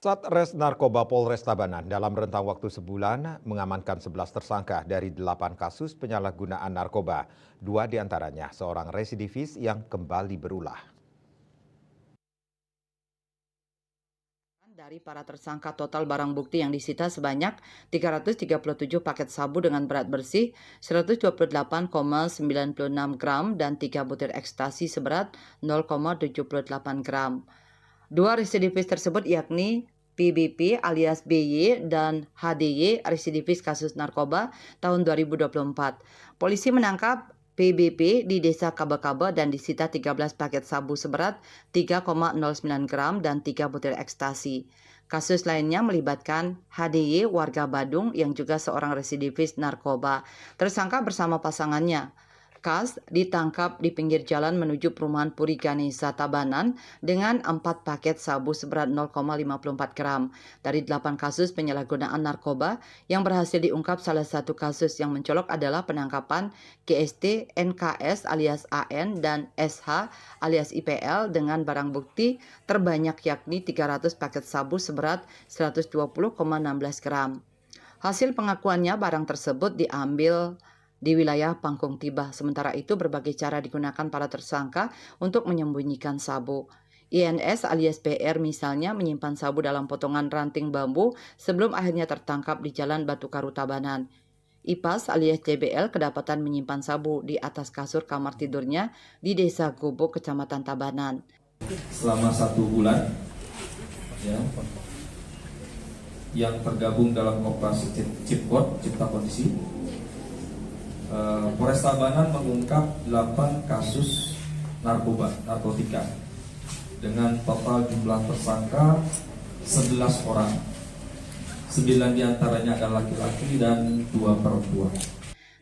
Satres Narkoba Polres Tabanan dalam rentang waktu sebulan mengamankan 11 tersangka dari 8 kasus penyalahgunaan narkoba. 2 diantaranya seorang residivis yang kembali berulah. Dari para tersangka, total barang bukti yang disita sebanyak 337 paket sabu dengan berat bersih 128,96 gram dan 3 butir ekstasi seberat 0,78 gram. Dua residivis tersebut yakni PBP alias BY dan HDY residivis kasus narkoba tahun 2024. Polisi menangkap PBP di Desa Kabe-Kabe dan disita 13 paket sabu seberat 3,09 gram dan 3 butir ekstasi. Kasus lainnya melibatkan HDY warga Badung yang juga seorang residivis narkoba. Tersangka bersama pasangannya Kas ditangkap di pinggir jalan menuju perumahan Puri Ganesha Tabanan dengan 4 paket sabu seberat 0,54 gram. Dari 8 kasus penyalahgunaan narkoba yang berhasil diungkap, salah satu kasus yang mencolok adalah penangkapan GST, NKS alias AN, dan SH alias IPL dengan barang bukti terbanyak yakni 300 paket sabu seberat 120,16 gram. Hasil pengakuannya, barang tersebut diambil di wilayah Pangkung Tibah. Sementara itu, berbagai cara digunakan para tersangka untuk menyembunyikan sabu. INS alias PR misalnya menyimpan sabu dalam potongan ranting bambu sebelum akhirnya tertangkap di Jalan Batu Karu Tabanan. IPAS alias JBL kedapatan menyimpan sabu di atas kasur kamar tidurnya di Desa Gobo, Kecamatan Tabanan. Selama 1 bulan, ya, yang tergabung dalam operasi Cipkot, Cipta Kondisi, Polres Tabanan mengungkap 8 kasus narkotika dengan total jumlah tersangka 11 orang. 9 diantaranya adalah laki-laki dan 2 perempuan.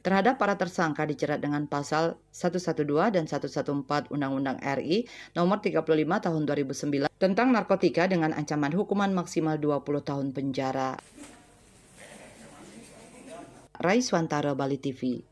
Terhadap para tersangka dijerat dengan pasal 112 dan 114 Undang-Undang RI nomor 35 tahun 2009 tentang narkotika dengan ancaman hukuman maksimal 20 tahun penjara. Raiswantara, Bali TV.